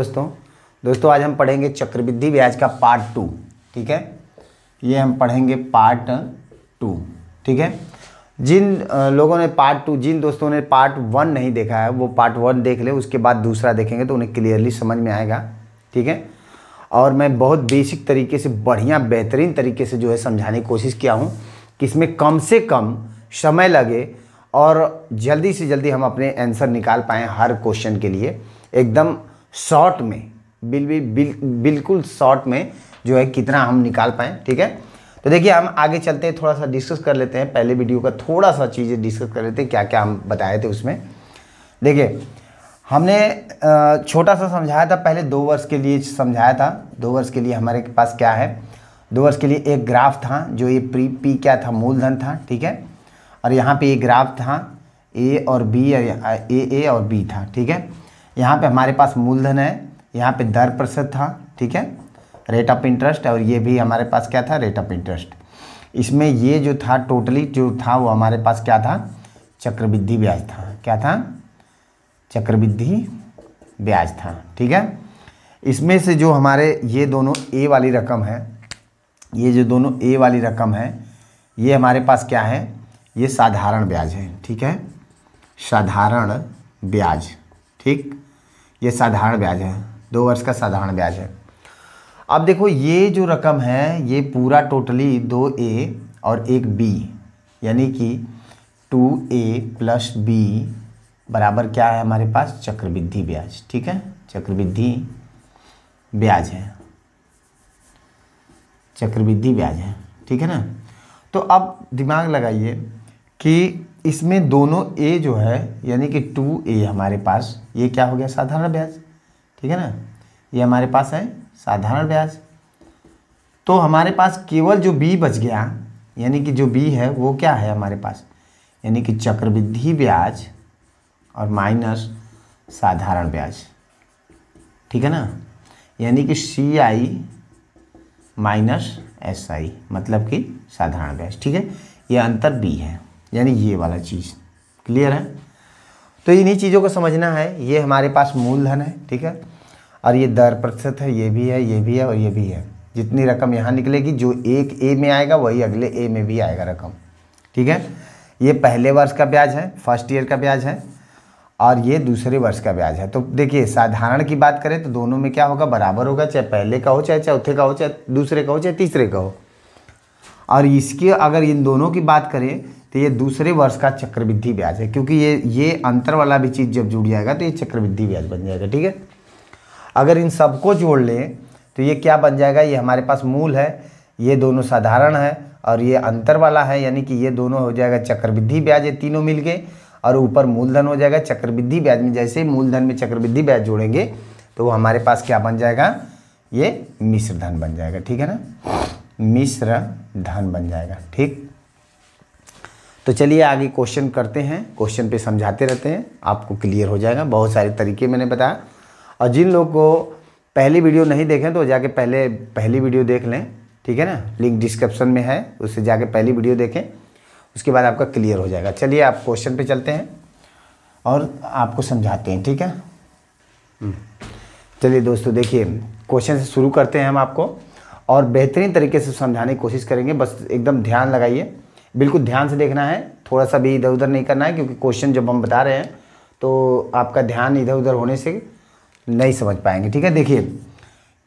दोस्तों आज हम पढ़ेंगे चक्रवृद्धि ब्याज का पार्ट 2। ठीक है, ये हम पढ़ेंगे पार्ट 2। ठीक है, जिन दोस्तों ने पार्ट 1 नहीं देखा है वो पार्ट 1 देख ले, उसके बाद दूसरा देखेंगे तो उन्हें क्लियरली समझ में आएगा। ठीक है, और मैं बहुत बेसिक तरीके से बढ़िया बेहतरीन तरीके से जो है समझाने की कोशिश किया हूँ कि इसमें कम से कम समय लगे और जल्दी से जल्दी हम अपने आंसर निकाल पाएँ हर क्वेश्चन के लिए, एकदम शॉर्ट में, बिल्कुल शॉर्ट में जो है कितना हम निकाल पाएँ। ठीक है, तो देखिए हम आगे चलते हैं, थोड़ा सा डिस्कस कर लेते हैं। पहले वीडियो का थोड़ा सा चीज़ें डिस्कस कर लेते हैं, क्या क्या हम बताए थे उसमें। देखिए हमने छोटा सा समझाया था, पहले 2 वर्ष के लिए समझाया था। 2 वर्ष के लिए हमारे पास क्या है, 2 वर्ष के लिए एक ग्राफ था, जो ये पी क्या था, मूलधन था। ठीक है, और यहाँ पे ये ग्राफ था ए और बी, ए और बी था। ठीक है, यहाँ पे हमारे पास मूलधन है, यहाँ पे दर प्रतिशत था। ठीक है, रेट ऑफ इंटरेस्ट, और ये भी हमारे पास क्या था, रेट ऑफ इंटरेस्ट। इसमें ये जो था टोटली जो था वो हमारे पास क्या था, चक्रवृद्धि ब्याज था। क्या था, चक्रवृद्धि ब्याज था। ठीक है, इसमें से जो हमारे ये दोनों ए वाली रकम है, ये जो दोनों ए वाली रकम है, ये हमारे पास क्या है, ये साधारण ब्याज है। ठीक है, साधारण ब्याज। ठीक, ये साधारण ब्याज है, 2 वर्ष का साधारण ब्याज है। अब देखो ये जो रकम है ये पूरा टोटली 2A और 1B, यानी कि 2A + B बराबर क्या है हमारे पास, चक्रवृद्धि ब्याज। ठीक है, चक्रवृद्धि ब्याज है, चक्रवृद्धि ब्याज है। ठीक है ना, तो अब दिमाग लगाइए कि इसमें दोनों A जो है यानी कि 2A हमारे पास, ये क्या हो गया, साधारण ब्याज। ठीक है ना, ये हमारे पास है साधारण ब्याज। तो हमारे पास केवल जो B बच गया, यानी कि जो B है वो क्या है हमारे पास, यानी कि चक्रवृद्धि ब्याज और माइनस साधारण ब्याज। ठीक है ना, यानी कि CI माइनस SI, मतलब कि साधारण ब्याज। ठीक है, ये अंतर B है, यानी ये वाला चीज़ क्लियर है। तो इन्हीं चीज़ों को समझना है। ये हमारे पास मूलधन है। ठीक है, और ये दर प्रतिशत है, ये भी है, ये भी है और ये भी है। जितनी रकम यहाँ निकलेगी, जो एक A में आएगा वही अगले A में भी आएगा रकम। ठीक है, ये पहले वर्ष का ब्याज है, फर्स्ट ईयर का ब्याज है, और ये दूसरे वर्ष का ब्याज है। तो देखिए साधारण की बात करें तो दोनों में क्या होगा, बराबर होगा, चाहे पहले का हो, चाहे चौथे का हो, चाहे दूसरे का हो, चाहे तीसरे का हो। और इसके अगर इन दोनों की बात करें तो ये दूसरे वर्ष का चक्रवृद्धि ब्याज है, क्योंकि ये अंतर वाला भी चीज़ जब जुड़ जाएगा तो ये चक्रवृद्धि ब्याज बन जाएगा। ठीक है, अगर इन सबको जोड़ लें तो ये क्या बन जाएगा, ये हमारे पास मूल है, ये दोनों साधारण है और ये अंतर वाला है, यानी कि ये दोनों हो जाएगा चक्रवृद्धि ब्याज, ये तीनों मिल गए, और ऊपर मूलधन हो जाएगा। चक्रवृद्धि ब्याज में जैसे ही मूलधन में चक्रवृद्धि ब्याज जोड़ेंगे तो वो हमारे पास क्या बन जाएगा, ये मिश्र धन बन जाएगा। ठीक है ना, मिश्र धन बन जाएगा। ठीक, तो चलिए आगे क्वेश्चन करते हैं, क्वेश्चन पे समझाते रहते हैं, आपको क्लियर हो जाएगा। बहुत सारे तरीके मैंने बताया, और जिन लोगों को पहली वीडियो नहीं देखें तो जाके पहली वीडियो देख लें। ठीक है ना, लिंक डिस्क्रिप्शन में है, उससे जाके पहली वीडियो देखें, उसके बाद आपका क्लियर हो जाएगा। चलिए आप क्वेश्चन पे चलते हैं और आपको समझाते हैं। ठीक है, चलिए दोस्तों देखिए क्वेश्चन से शुरू करते हैं हम आपको, और बेहतरीन तरीके से समझाने की कोशिश करेंगे। बस एकदम ध्यान लगाइए, बिल्कुल ध्यान से देखना है, थोड़ा सा भी इधर उधर नहीं करना है, क्योंकि क्वेश्चन जब हम बता रहे हैं तो आपका ध्यान इधर उधर होने से नहीं समझ पाएंगे। ठीक है, देखिए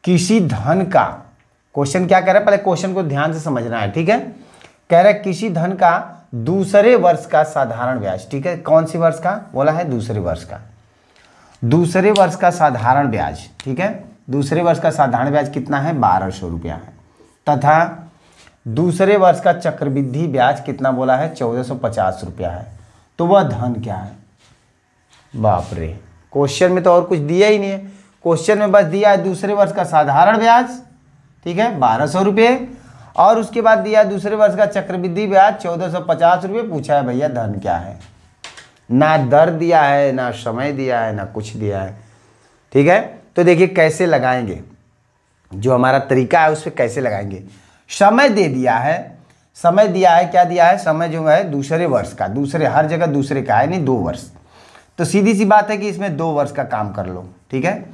किसी धन का, क्वेश्चन क्या कह रहा है, पहले क्वेश्चन को ध्यान से समझना है। ठीक है, कह रहा है किसी धन का दूसरे वर्ष का साधारण ब्याज। ठीक है, कौन सी वर्ष का बोला है, दूसरे वर्ष का, दूसरे वर्ष का साधारण ब्याज। ठीक है, दूसरे वर्ष का साधारण ब्याज कितना है, 1200 रुपया है, तथा दूसरे वर्ष का चक्रवृद्धि ब्याज कितना बोला है, 1450 रुपया है। तो वह धन क्या है, बाप रे, क्वेश्चन में तो और कुछ दिया ही नहीं है, क्वेश्चन में बस दिया है दूसरे वर्ष का साधारण ब्याज। ठीक है, 1200 रुपये, और उसके बाद दिया है दूसरे वर्ष का चक्रवृद्धि ब्याज 1450 रुपये। पूछा है भैया धन क्या है, ना दर दिया है, ना समय दिया है, ना कुछ दिया है। ठीक है, तो देखिए कैसे लगाएंगे, जो हमारा तरीका है उस पर कैसे लगाएंगे। समय दे दिया है, समय दिया है, क्या दिया है, समय जो है दूसरे वर्ष का, दूसरे हर जगह दूसरे का है, नहीं 2 वर्ष। तो सीधी सी बात है कि इसमें 2 वर्ष का काम कर लो। ठीक है,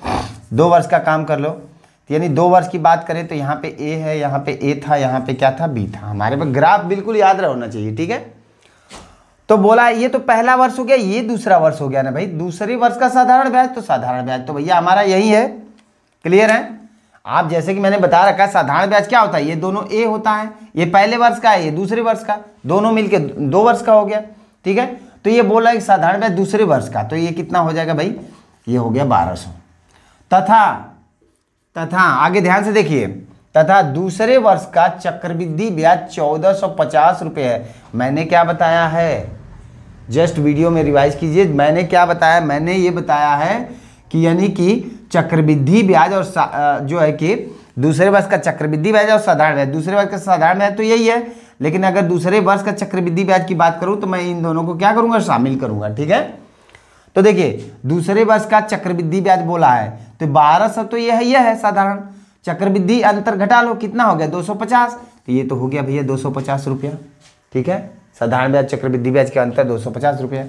2 वर्ष का काम कर लो, तो यानी 2 वर्ष की बात करें तो यहाँ पे ए है, यहाँ पे ए था, यहाँ पे क्या था, बी था। हमारे पे ग्राफ बिल्कुल याद रहना चाहिए, ठीक है। तो बोला ये तो पहला वर्ष हो गया, ये दूसरा वर्ष हो गया ना भाई, दूसरे वर्ष का साधारण ब्याज, तो साधारण ब्याज तो भैया हमारा यही है। क्लियर है। आप जैसे कि मैंने बता रखा है साधारण ब्याज क्या होता है, ये दोनों ए होता है, ये पहले वर्ष का है, ये दूसरे वर्ष का, दोनों मिलके 2 वर्ष का हो गया, ठीक है। तो ये बोला कि साधारण ब्याज दूसरे वर्ष का, तो ये कितना हो जाएगा भाई, ये हो गया 1200। तथा आगे ध्यान से देखिए, तथा दूसरे वर्ष का चक्रवृद्धि ब्याज 1450 रुपये है। मैंने क्या बताया है, जस्ट वीडियो में रिवाइज कीजिए, मैंने क्या बताया, मैंने ये बताया है कि यानी कि चक्रवृद्धि ब्याज और जो है कि दूसरे वर्ष का चक्रवृद्धि ब्याज और साधारण ब्याज, दूसरे वर्ष का साधारण ब्याज तो यही है, लेकिन अगर दूसरे वर्ष का चक्रवृद्धि ब्याज की बात करूं तो मैं इन दोनों को क्या करूंगा, शामिल करूंगा, ठीक है। तो देखिए दूसरे वर्ष का चक्रवृद्धि ब्याज बोला है तो 1200 तो यह है साधारण, चक्रवृद्धि अंतर घटा लो, कितना हो गया 250, तो ये तो हो गया भैया 250 रुपया, ठीक है। साधारण ब्याज चक्रवृद्धि ब्याज के अंतर 250 रुपया।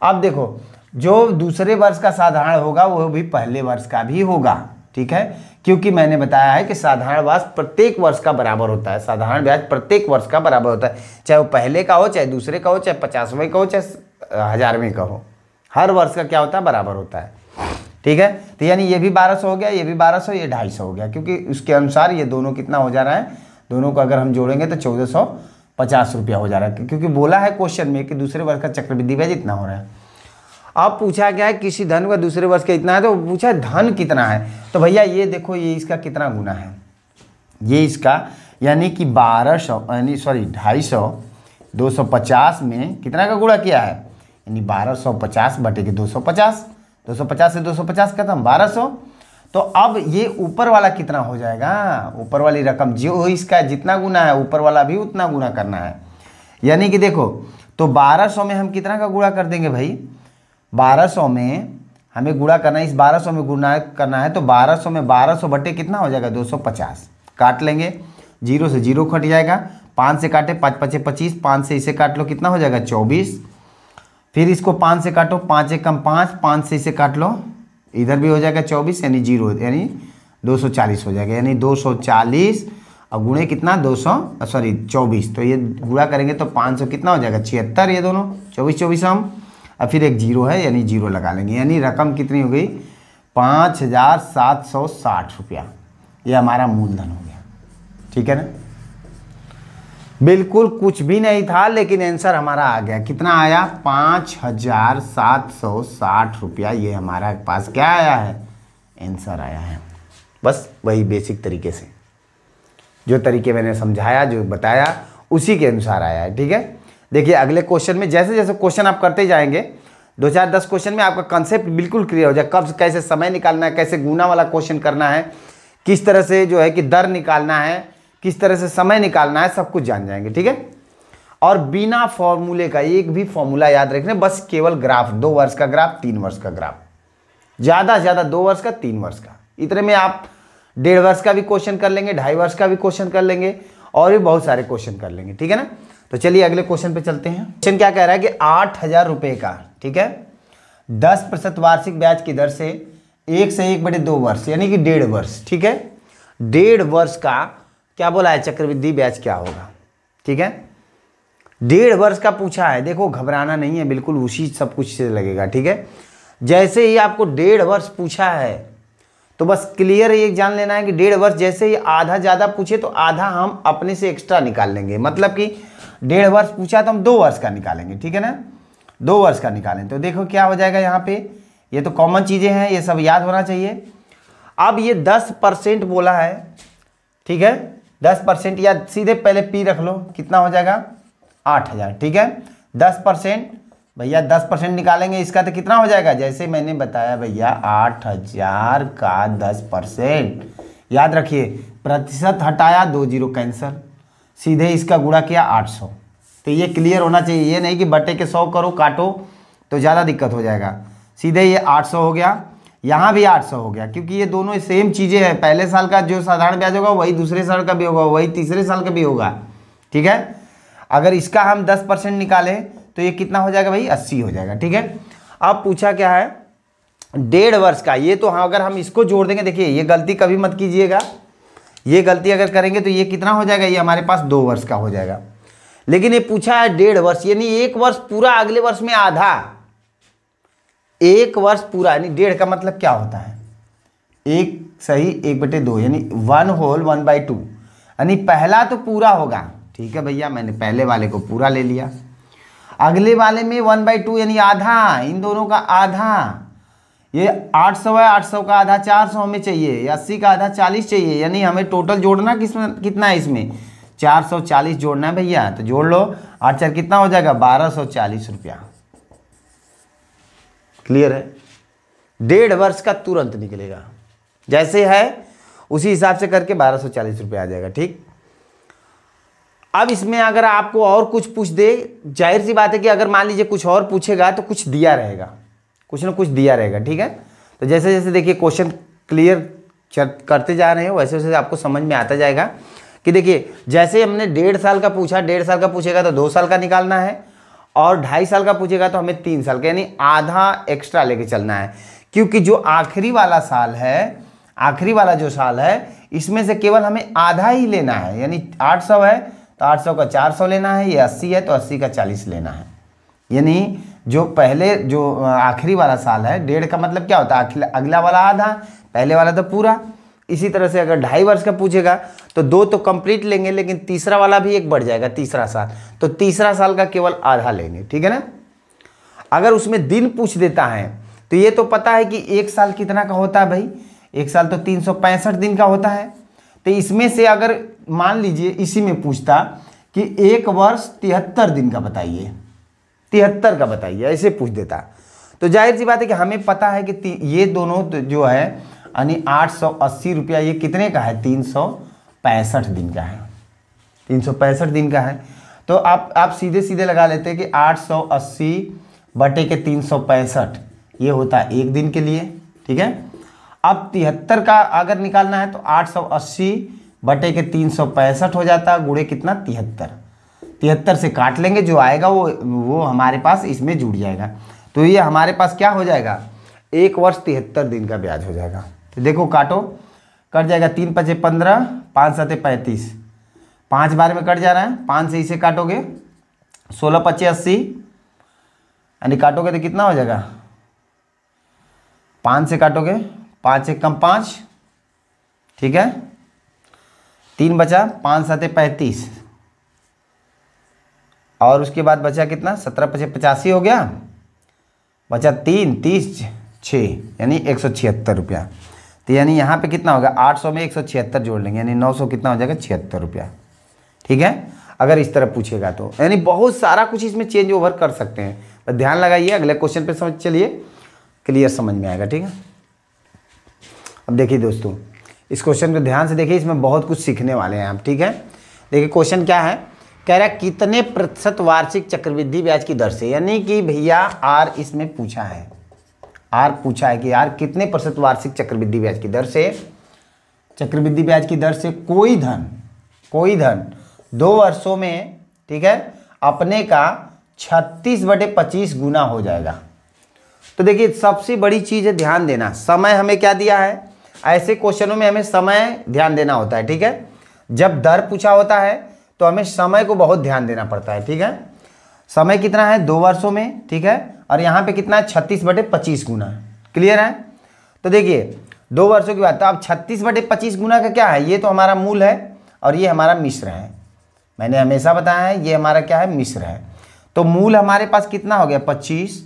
अब देखो जो दूसरे वर्ष का साधारण होगा वो भी पहले वर्ष का भी होगा, ठीक है, क्योंकि मैंने बताया है कि साधारण ब्याज प्रत्येक वर्ष का बराबर होता है, साधारण ब्याज प्रत्येक वर्ष का बराबर होता है, चाहे वो पहले का हो, चाहे दूसरे का हो, चाहे 50वें का हो, चाहे 1000वें का हो, हर वर्ष का क्या होता है, बराबर होता है, ठीक है। तो यानी ये भी 1200 हो गया, ये भी 1200, ये 250 हो गया, क्योंकि उसके अनुसार ये दोनों कितना हो जा रहा है, दोनों को अगर हम जोड़ेंगे तो 1450 रुपया हो जा रहा है, क्योंकि बोला है क्वेश्चन में कि दूसरे वर्ष का चक्रवृद्धि ब्याज इतना हो रहा है। अब पूछा गया है किसी धन का दूसरे वर्ष का इतना है, तो पूछा धन कितना है, तो भैया ये देखो ये इसका कितना गुना है, ये इसका यानी कि 1200 यानी सॉरी 250 250 में कितना का गुणा किया है, यानी 1250 बटे के 250, 250 से 250 खत्म 1200। तो अब ये ऊपर वाला कितना हो जाएगा, ऊपर वाली रकम जो इसका जितना गुना है ऊपर वाला भी उतना गुना करना है, यानी कि देखो तो 1200 में हम कितना का गुणा कर देंगे भाई, 1200 में हमें गुणा करना है, इस 1200 में गुणा करना है, तो 1200 में 1200 बटे कितना हो जाएगा 250, काट लेंगे, 0 से 0 कट जाएगा, 5 से काटे 5 5 25, 5 से इसे काट लो कितना हो जाएगा 24, फिर इसको 5 से काटो, 5 एक कम 5, 5 से इसे काट लो, इधर भी हो जाएगा 24 यानी 0 यानी 240 हो जाएगा, यानी 240 और गुणे कितना 24, तो ये गुणा करेंगे तो 500 कितना हो जाएगा 76, ये दोनों 24 हम, और फिर एक 0 है यानी 0 लगा लेंगे, यानी रकम कितनी हो गई 5760 रुपया, ये हमारा मूलधन हो गया, ठीक है ना। बिल्कुल कुछ भी नहीं था लेकिन आंसर हमारा आ गया, कितना आया 5760 रुपया, ये हमारा पास क्या आया है, आंसर आया है। बस वही बेसिक तरीके से जो तरीके मैंने समझाया, जो बताया उसी के अनुसार आया है, ठीक है। देखिए अगले क्वेश्चन में जैसे जैसे क्वेश्चन आप करते जाएंगे, 2 4 10 क्वेश्चन में आपका कंसेप्ट बिल्कुल क्लियर हो जाए, कब कैसे समय निकालना है, कैसे गुना वाला क्वेश्चन करना है, किस तरह से जो है कि दर निकालना है, किस तरह से समय निकालना है, सब कुछ जान जाएंगे, ठीक है। और बिना फॉर्मूले का एक भी फॉर्मूला याद रखना, बस केवल ग्राफ, 2 वर्ष का ग्राफ, 3 वर्ष का ग्राफ, ज़्यादा से ज़्यादा 2 वर्ष का 3 वर्ष का, इतने में आप 1.5 वर्ष का भी क्वेश्चन कर लेंगे, 2.5 वर्ष का भी क्वेश्चन कर लेंगे, और भी बहुत सारे क्वेश्चन कर लेंगे, ठीक है ना। तो चलिए अगले क्वेश्चन पे चलते हैं। क्वेश्चन क्या कह रहा है कि 8000 रुपये का, ठीक है, 10% वार्षिक ब्याज की दर से 1 से 1/2 वर्ष यानी कि 1.5 वर्ष, ठीक है, 1.5 वर्ष का क्या बोला है चक्रवृद्धि ब्याज क्या होगा, ठीक है, 1.5 वर्ष का पूछा है। देखो घबराना नहीं है, बिल्कुल उसी सब कुछ से लगेगा, ठीक है। जैसे ही आपको 1.5 वर्ष पूछा है तो बस क्लियर ये जान लेना है कि 1.5 वर्ष, जैसे ही आधा ज़्यादा पूछे तो आधा हम अपने से एक्स्ट्रा निकाल लेंगे, मतलब कि 1.5 वर्ष पूछा तो हम 2 वर्ष का निकालेंगे, ठीक है ना, 2 वर्ष का निकालें। तो देखो क्या हो जाएगा यहाँ पे, ये तो कॉमन चीज़ें हैं, ये सब याद होना चाहिए। अब ये 10% बोला है, ठीक है, 10% या सीधे पहले पी रख लो, कितना हो जाएगा 8000, ठीक है। 10% भैया 10% निकालेंगे इसका तो कितना हो जाएगा, जैसे मैंने बताया भैया 8000 का 10%, याद रखिए प्रतिशत हटाया 2 0 कैंसर, सीधे इसका गुणा किया 800। तो ये क्लियर होना चाहिए, ये नहीं कि बटे के 100 करो काटो तो ज़्यादा दिक्कत हो जाएगा, सीधे ये 800 हो गया, यहाँ भी 800 हो गया, क्योंकि ये दोनों सेम चीज़ें हैं, पहले साल का जो साधारण ब्याज होगा वही दूसरे साल का भी होगा, वही तीसरे साल का भी होगा, ठीक है। अगर इसका हम 10% निकालें तो ये कितना हो जाएगा भाई 80 हो जाएगा, ठीक है। अब पूछा क्या है 1.5 वर्ष का, ये तो हाँ अगर हम इसको जोड़ देंगे, देखिए ये गलती कभी मत कीजिएगा, ये गलती अगर करेंगे तो ये कितना हो जाएगा, ये हमारे पास 2 वर्ष का हो जाएगा। लेकिन ये पूछा है 1.5 वर्ष, यानी 1 वर्ष पूरा, अगले वर्ष में आधा, 1 वर्ष पूरा, यानी 1.5 का मतलब क्या होता है, 1 सही 1/2, यानी 1 होल 1/2, यानी पहला तो पूरा होगा। ठीक है भैया, मैंने पहले वाले को पूरा ले लिया, अगले वाले में 1/2 यानी आधा, इन दोनों का आधा। ये 800 है, 800 का आधा 400 हमें चाहिए, 80 का आधा 40 चाहिए, यानी हमें टोटल जोड़ना कितना है इसमें, 440 जोड़ना है भैया। तो जोड़ लो, 8 4 कितना हो जाएगा, 1240 रुपया। क्लियर है? 1.5 वर्ष का तुरंत निकलेगा, जैसे है उसी हिसाब से करके 1240 रुपया आ जाएगा। ठीक, अब इसमें अगर आपको और कुछ पूछ दे, जाहिर सी बात है कि अगर मान लीजिए कुछ और पूछेगा तो कुछ दिया रहेगा, कुछ ना कुछ दिया रहेगा। ठीक है, तो जैसे जैसे देखिए क्वेश्चन क्लियर करते जा रहे हैं वैसे वैसे आपको समझ में आता जाएगा कि देखिए जैसे हमने 1.5 साल का पूछा, 1.5 साल का पूछेगा तो 2 साल का निकालना है, और 2.5 साल का पूछेगा तो हमें 3 साल का, यानी आधा एक्स्ट्रा लेके चलना है। क्योंकि जो आखिरी वाला साल है, आखिरी वाला जो साल है, इसमें से केवल हमें आधा ही लेना है, यानी 800 है तो 800 का 400 लेना है, ये 80 है तो 80 का 40 लेना है। यानी जो पहले जो आखिरी वाला साल है, 1.5 का मतलब क्या होता है, अगला वाला आधा, पहले वाला तो पूरा। इसी तरह से अगर 2.5 वर्ष का पूछेगा तो 2 तो कंप्लीट लेंगे, लेकिन तीसरा वाला भी एक बढ़ जाएगा, तीसरा साल, तो तीसरा साल का केवल आधा लेंगे। ठीक है ना। अगर उसमें दिन पूछ देता है तो ये तो पता है कि 1 साल कितना का होता है भाई, 1 साल तो 365 दिन का होता है। तो इसमें से अगर मान लीजिए इसी में पूछता कि 1 वर्ष 73 दिन का बताइए, 73 का बताइए, ऐसे पूछ देता, तो जाहिर सी बात है कि हमें पता है कि ये दोनों तो जो है यानी 880 रुपया, ये कितने का है, 365 दिन का है, 365 दिन का है। तो आप सीधे सीधे लगा लेते हैं कि 880 बटे के 365, ये होता है 1 दिन के लिए। ठीक है, अब 73 का अगर निकालना है तो 880 बटे के 365 हो जाता है, गुणे कितना 73, 73 से काट लेंगे, जो आएगा वो हमारे पास इसमें जुड़ जाएगा। तो ये हमारे पास क्या हो जाएगा, 1 वर्ष 73 दिन का ब्याज हो जाएगा। तो देखो काटो, कट जाएगा, 3 5 15, 5 7 35, 5 बार में कट जा रहा है, 5 से इसे काटोगे 16 5 80, यानी काटोगे तो कितना हो जाएगा, 5 से काटोगे, 5 से कम 5, ठीक है, 3 बचा, 5 7 35, और उसके बाद बचा कितना, 17 5 85 हो गया, बचा 3 30 6, यानी 176 रुपया। तो यानी यहाँ पे कितना होगा, 800 में 176 जोड़ लेंगे, यानी 900 कितना हो जाएगा, 76 रुपया। ठीक है, अगर इस तरह पूछेगा तो यानी बहुत सारा कुछ इसमें चेंज ओवर कर सकते हैं, पर ध्यान लगाइए, अगले क्वेश्चन पे समझ चलिए, क्लियर समझ में आएगा। ठीक है, अब देखिए दोस्तों, इस क्वेश्चन को ध्यान से देखिए, इसमें बहुत कुछ सीखने वाले हैं आप। ठीक है, देखिए क्वेश्चन क्या है, कह रहा है कितने प्रतिशत वार्षिक चक्रवृद्धि ब्याज की दर से, यानी कि भैया आर इसमें पूछा है, आर पूछा है कि यार कितने प्रतिशत वार्षिक चक्रवृद्धि ब्याज की दर से, चक्रवृद्धि ब्याज की दर से कोई धन 2 वर्षों में, ठीक है, अपने का 36/25 गुना हो जाएगा। तो देखिए सबसे बड़ी चीज़ है ध्यान देना, समय हमें क्या दिया है, ऐसे क्वेश्चनों में हमें समय ध्यान देना होता है। ठीक है, जब दर पूछा होता है तो हमें समय को बहुत ध्यान देना पड़ता है। ठीक है, समय कितना है, 2 वर्षों में, ठीक है, और यहाँ पे कितना है, 36/25 गुना। क्लियर है, तो देखिए 2 वर्षों की बात, तो अब 36/25 गुना का क्या है, ये तो हमारा मूल है और ये हमारा मिश्र है, मैंने हमेशा बताया है ये हमारा क्या है, मिश्र है। तो मूल हमारे पास कितना हो गया, 25,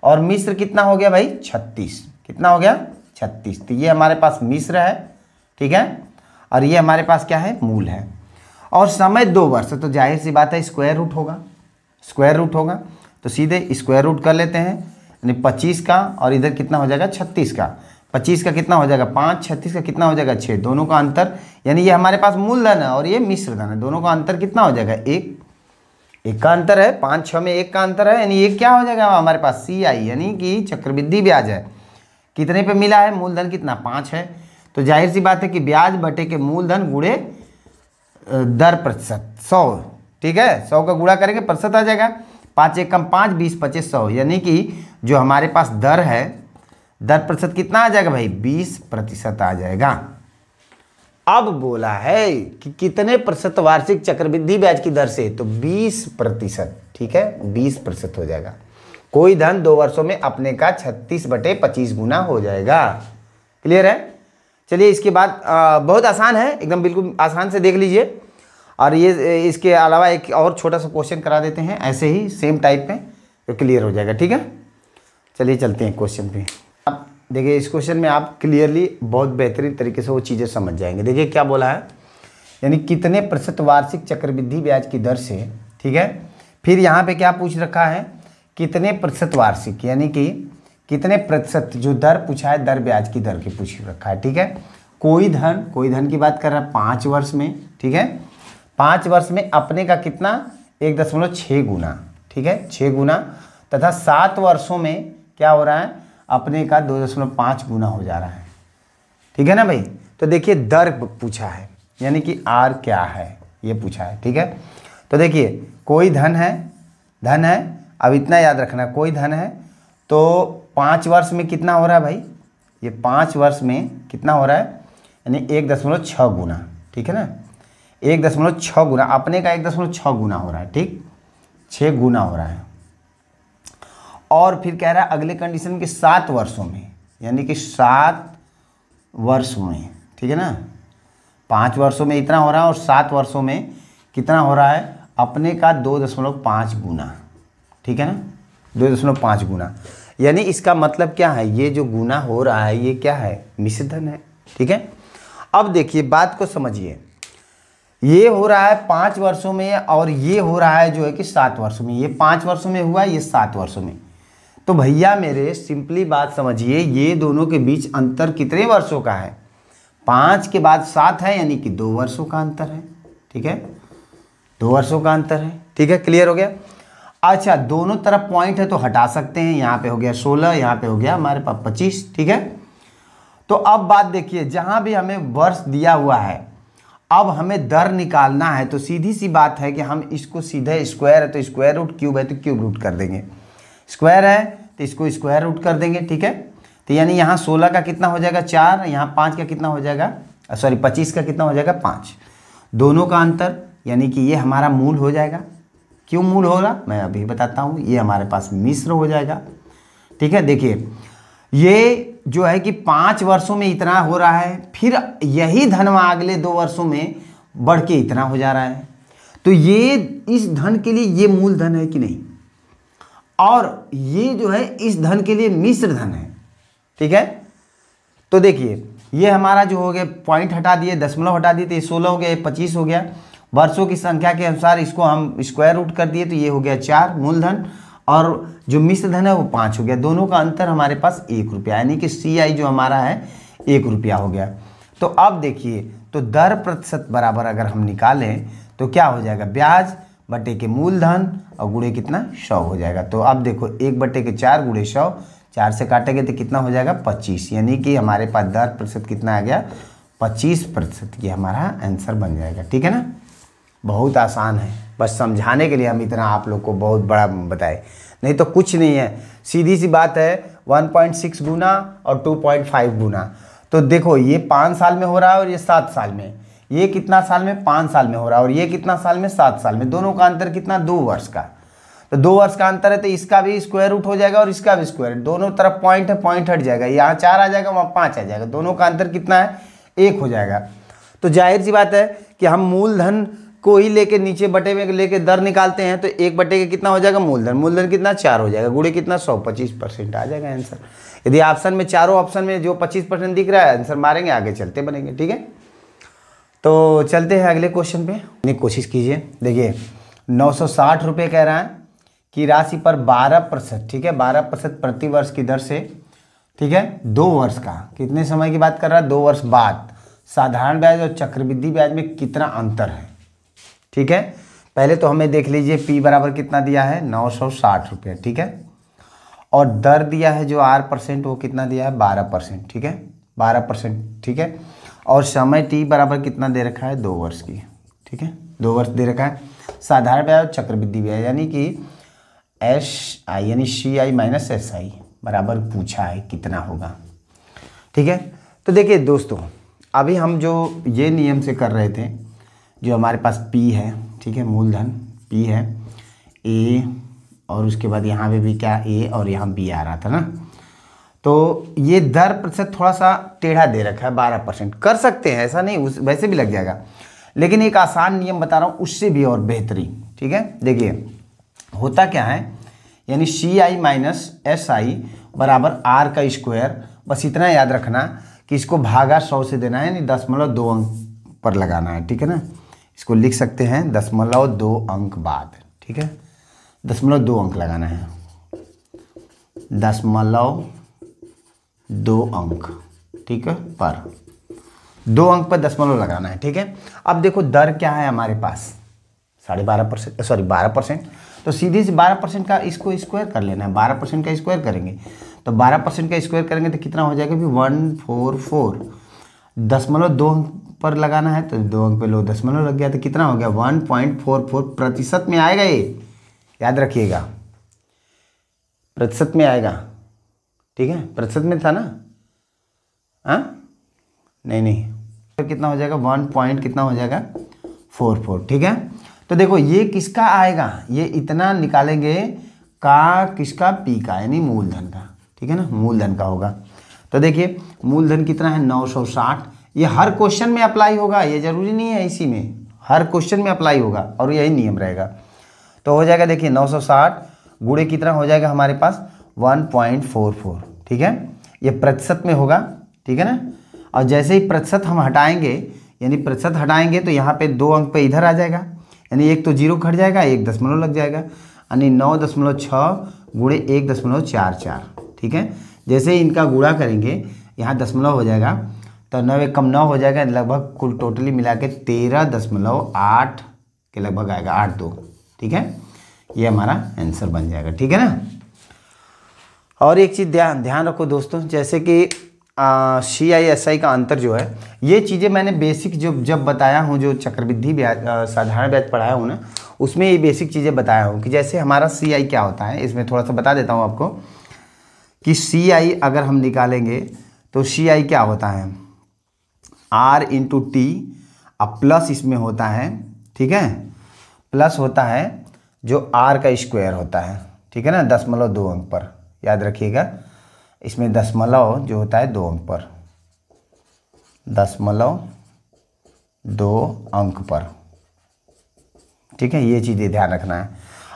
और मिश्र कितना हो गया भाई, 36, कितना हो गया, 36। तो ये हमारे पास मिश्र है, ठीक है, और ये हमारे पास क्या है, मूल है, और समय 2 वर्ष, तो जाहिर सी बात है स्क्वायर रूट होगा, स्क्वायर रूट होगा, तो सीधे स्क्वायर रूट कर लेते हैं, यानी 25 का और इधर कितना हो जाएगा, 36 का, 25 का कितना हो जाएगा 5, 36 का कितना हो जाएगा 6, दोनों का अंतर, यानी ये हमारे पास मूलधन है और ये मिश्र धन है, दोनों का अंतर कितना हो जाएगा, 1 का अंतर है, 5 6 में 1 का अंतर है, यानी ये क्या हो जाएगा हमारे पास CI, यानी कि चक्रवृद्धि ब्याज है, कितने पे मिला है, मूलधन कितना 5 है। तो जाहिर सी बात है कि ब्याज बटे के मूलधन गुणे दर प्रतिशत 100, ठीक है, 100 का गुणा करेंगे प्रतिशत आ जाएगा, 5 1 कम 5, 20 25 100, यानी कि जो हमारे पास दर है, दर प्रतिशत कितना आ जाएगा भाई, 20% आ जाएगा। अब बोला है कि कितने प्रतिशत वार्षिक चक्रवृद्धि ब्याज की दर से, तो 20%, ठीक है, 20% हो जाएगा। कोई धन 2 वर्षों में अपने का 36/25 गुना हो जाएगा। क्लियर है? चलिए इसके बाद बहुत आसान है, एकदम बिल्कुल आसान से देख लीजिए। और ये इसके अलावा एक और छोटा सा क्वेश्चन करा देते हैं ऐसे ही सेम टाइप में, तो क्लियर हो जाएगा। ठीक है, चलिए चलते हैं क्वेश्चन पे। अब देखिए इस क्वेश्चन में आप क्लियरली बहुत बेहतरीन तरीके से वो चीज़ें समझ जाएंगे। देखिए क्या बोला है, यानी कितने प्रतिशत वार्षिक चक्रवृद्धि ब्याज की दर से, ठीक है। फिर यहाँ पे क्या पूछ रखा है, कितने प्रतिशत वार्षिक, यानी कि कितने प्रतिशत जो दर पूछा है, दर ब्याज की दर की पूछ रखा है। ठीक है, कोई धन की बात कर रहा है 5 वर्ष में। ठीक है, 5 वर्ष में अपने का कितना, 1.6 गुना। ठीक है, 6 गुना, तथा 7 वर्षों में क्या हो रहा है, अपने का 2.5 गुना हो जा रहा है। ठीक है ना भाई। तो देखिए दर पूछा है, यानी कि आर क्या है ये पूछा है। ठीक है, तो देखिए कोई धन है, अब इतना याद रखना, कोई धन है तो 5 वर्ष में कितना हो रहा है भाई, ये 5 वर्ष में कितना हो रहा है, यानी 1.6 गुना। ठीक है ना, 1.6 गुना, अपने का 1.6 गुना हो रहा है। ठीक, 6 गुना हो रहा है। और फिर कह रहा है अगले कंडीशन के 7 वर्षों में, यानी कि 7 वर्ष में। ठीक है ना, 5 वर्षों में इतना हो रहा है और 7 वर्षों में कितना हो रहा है, अपने का 2.5 गुना। ठीक है ना, 2.5 गुना, यानी इसका मतलब क्या है, ये जो गुना हो रहा है ये क्या है, मिश्र धन है। ठीक है, अब देखिए बात को समझिए, ये हो रहा है 5 वर्षों में और ये हो रहा है जो है कि 7 वर्षों में। ये 5 वर्षों में हुआ, ये 7 वर्षों में। तो भैया मेरे सिंपली बात समझिए, ये दोनों के बीच अंतर कितने वर्षों का है, 5 के बाद 7 है, यानी कि 2 वर्षों का अंतर है। ठीक है, 2 वर्षों का अंतर है। ठीक है, क्लियर हो गया। अच्छा, दोनों तरफ पॉइंट है तो हटा सकते हैं, यहाँ पे हो गया 16, यहाँ पे हो गया हमारे पास 25। ठीक है, तो अब बात देखिए, जहाँ भी हमें वर्ष दिया हुआ है, अब हमें दर निकालना है, तो सीधी सी बात है कि हम इसको सीधे स्क्वायर है तो स्क्वायर रूट, क्यूब है तो क्यूब रूट कर देंगे। स्क्वायर है तो इसको स्क्वायर रूट कर देंगे। ठीक है, तो यानी यहाँ 16 का कितना हो जाएगा 4, यहाँ 5 का कितना हो जाएगा, सॉरी 25 का कितना हो जाएगा 5। दोनों का अंतर, यानी कि ये हमारा मूल हो जाएगा। क्यों मूल होगा मैं अभी बताता हूँ, ये हमारे पास मिश्र हो जाएगा। ठीक है, देखिए ये जो है कि 5 वर्षों में इतना हो रहा है, फिर यही धन अगले 2 वर्षों में बढ़ के इतना हो जा रहा है। तो ये इस धन के लिए ये मूल धन है कि नहीं, और ये जो है इस धन के लिए मिश्र धन है। ठीक है, तो देखिए ये हमारा जो हो गया, पॉइंट हटा दिए, दशमलव हटा दिए, तो ये 16 हो गया, ये 25 हो गया। वर्षों की संख्या के अनुसार इसको हम स्क्वायर रूट कर दिए, तो ये हो गया 4 मूलधन, और जो मिश्र धन है वो 5 हो गया। दोनों का अंतर हमारे पास 1 रुपया, यानी कि CI जो हमारा है 1 रुपया हो गया। तो अब देखिए, तो दर प्रतिशत बराबर अगर हम निकालें तो क्या हो जाएगा, ब्याज बटे के मूलधन और गुणे कितना 100 हो जाएगा। तो अब देखो 1/4 गुणे 100, 4 से काटेंगे तो कितना हो जाएगा 25, यानी कि हमारे पास दर प्रतिशत कितना आ गया 25%। ये हमारा आंसर बन जाएगा। ठीक है ना, बहुत आसान है, बस समझाने के लिए हम इतना आप लोग को बहुत बड़ा बताए, नहीं तो कुछ नहीं है, सीधी सी बात है। 1.6 गुना और 2.5 गुना, तो देखो ये 5 साल में हो रहा है और ये 7 साल में, ये कितना साल में 5 साल में हो रहा है, और ये कितना साल में 7 साल में। दोनों का अंतर कितना 2 वर्ष का, तो 2 वर्ष का अंतर है, तो इसका भी स्क्वायर रूट हो जाएगा और इसका भी स्क्वायर। दोनों तरफ पॉइंट है, पॉइंट हट जाएगा, यहाँ 4 आ जाएगा, वहाँ 5 आ जाएगा। दोनों का अंतर कितना है 1 हो जाएगा। तो जाहिर सी बात है कि हम मूलधन को ही लेके नीचे बटे में लेके दर निकालते हैं, तो 1 बटे के कितना हो जाएगा मूलधन, मूलधन कितना 4 हो जाएगा, गुणे कितना 100, 25% आ जाएगा आंसर। यदि ऑप्शन में चारों ऑप्शन में जो 25% दिख रहा है आंसर मारेंगे, आगे चलते बनेंगे। ठीक है, तो चलते हैं अगले क्वेश्चन पे, कोशिश कीजिए। देखिए 960 रुपये कह रहा है कि राशि पर 12%, ठीक है 12% प्रति वर्ष की दर से, ठीक है 2 वर्ष का, कितने समय की बात कर रहा है 2 वर्ष बाद साधारण ब्याज और चक्रवृद्धि ब्याज में कितना अंतर है। ठीक है, पहले तो हमें देख लीजिए P बराबर कितना दिया है 960 रुपये। ठीक है, और दर दिया है जो R% वो कितना दिया है 12%। ठीक है 12%। ठीक है, और समय T बराबर कितना दे रखा है 2 वर्ष की। ठीक है 2 वर्ष दे रखा है। साधारण ब्याज और चक्रवृद्धि ब्याज, यानी कि SI यानी CI माइनस SI, बराबर पूछा है कितना होगा। ठीक है, तो देखिए दोस्तों, अभी हम जो ये नियम से कर रहे थे, जो हमारे पास P है, ठीक है, मूलधन P है, A और उसके बाद यहाँ पे भी क्या A और यहाँ B आ रहा था ना, तो ये दर प्रतिशत थोड़ा सा टेढ़ा दे रखा है 12%। कर सकते हैं, ऐसा नहीं, उस वैसे भी लग जाएगा, लेकिन एक आसान नियम बता रहा हूँ उससे भी और बेहतरीन। ठीक है, देखिए होता क्या है, यानी CI माइनस SI बराबर R का स्क्वायर। बस इतना याद रखना कि इसको भागा 100 से देना है, यानी 0.2 अंक पर लगाना है। ठीक है ना, इसको लिख सकते हैं 0.2 अंक बाद। ठीक है, 0.2 अंक लगाना है, 0.2 अंक, ठीक है, पर 2 अंक पर दशमलव लगाना है। ठीक है, अब देखो दर क्या है हमारे पास, 12.5%, सॉरी 12%, तो सीधे से 12% का इसको स्क्वायर कर लेना है। 12% का स्क्वायर करेंगे तो 12% का स्क्वायर करेंगे तो कितना हो जाएगा, 144। 0.2 अंक पर लगाना है तो 2 अंक पे लो, दशमलव लग गया तो कितना हो गया, 1.44 में आएगा। ये याद रखिएगा, प्रतिशत में आएगा। ठीक है, प्रतिशत में था ना, हाँ नहीं, तो कितना हो जाएगा, 1 कितना हो जाएगा, 44। ठीक है, तो देखो ये किसका आएगा, ये इतना निकालेंगे का, किसका, P का, यानी मूलधन का। ठीक है ना, मूलधन का होगा। तो देखिए मूलधन कितना है, 960। ये हर क्वेश्चन में अप्लाई होगा, ये जरूरी नहीं है इसी में, हर क्वेश्चन में अप्लाई होगा और यही नियम रहेगा। तो हो जाएगा, देखिए 960 गुणे कितना हो जाएगा हमारे पास, 1.44। ठीक है, ये प्रतिशत में होगा। ठीक है ना, और जैसे ही प्रतिशत हम हटाएंगे, यानी प्रतिशत हटाएंगे तो यहाँ पे 2 अंक पे इधर आ जाएगा, यानी एक तो 0 घट जाएगा, एक दशमलव लग जाएगा, यानी 9.6 गुणे 1.44। ठीक है, जैसे ही इनका गुणा करेंगे यहाँ दशमलव हो जाएगा, तो 9 एक कम 9 हो जाएगा, लगभग कुल टोटली मिला के 13.8 के लगभग आएगा, 82। ठीक है, ये हमारा आंसर बन जाएगा। ठीक है ना, और एक चीज़ ध्यान रखो दोस्तों, जैसे कि CI SI का अंतर जो है, ये चीज़ें मैंने बेसिक जब बताया हूँ, जो चक्रवृद्धि ब्याज साधारण ब्याज पढ़ाया हूँ ना, उसमें ये बेसिक चीज़ें बताया हूँ कि जैसे हमारा CI क्या होता है, इसमें थोड़ा सा बता देता हूँ आपको कि CI अगर हम निकालेंगे तो CI क्या होता है, R इंटू T, अब प्लस इसमें होता है। ठीक है, प्लस होता है जो R का स्क्वायर होता है। ठीक है ना, 0.2 अंक पर, याद रखिएगा, इसमें दशमलव जो होता है 2 अंक पर, 0.2 अंक पर। ठीक है, ये चीज़ें ध्यान रखना है।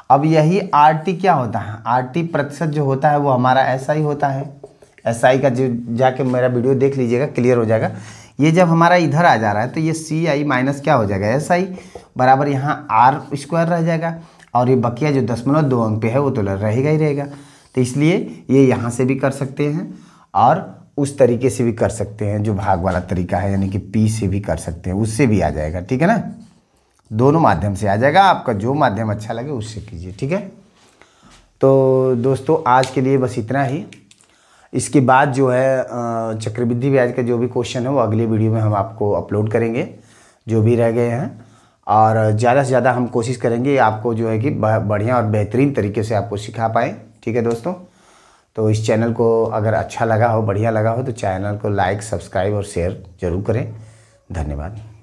अब यही RT क्या होता है, RT प्रतिशत जो होता है वो हमारा SI होता है। SI का जो जाके मेरा वीडियो देख लीजिएगा, क्लियर हो जाएगा। ये जब हमारा इधर आ जा रहा है तो ये CI माइनस क्या हो जाएगा, SI बराबर यहाँ R स्क्वायर रह जाएगा, और ये बकिया जो 0.2 अंक पे है वो तो रहेगा ही रहेगा। तो इसलिए ये यहाँ से भी कर सकते हैं और उस तरीके से भी कर सकते हैं, जो भाग वाला तरीका है, यानी कि P से भी कर सकते हैं, उससे भी आ जाएगा। ठीक है ना, दोनों माध्यम से आ जाएगा, आपका जो माध्यम अच्छा लगे उससे कीजिए। ठीक है, तो दोस्तों आज के लिए बस इतना ही। इसके बाद जो है चक्रवृद्धि ब्याज का जो भी क्वेश्चन है वो अगले वीडियो में हम आपको अपलोड करेंगे, जो भी रह गए हैं, और ज़्यादा से ज़्यादा हम कोशिश करेंगे आपको जो है कि बढ़िया और बेहतरीन तरीके से आपको सिखा पाएँ। ठीक है दोस्तों, तो इस चैनल को अगर अच्छा लगा हो, बढ़िया लगा हो, तो चैनल को लाइक, सब्सक्राइब और शेयर ज़रूर करें। धन्यवाद।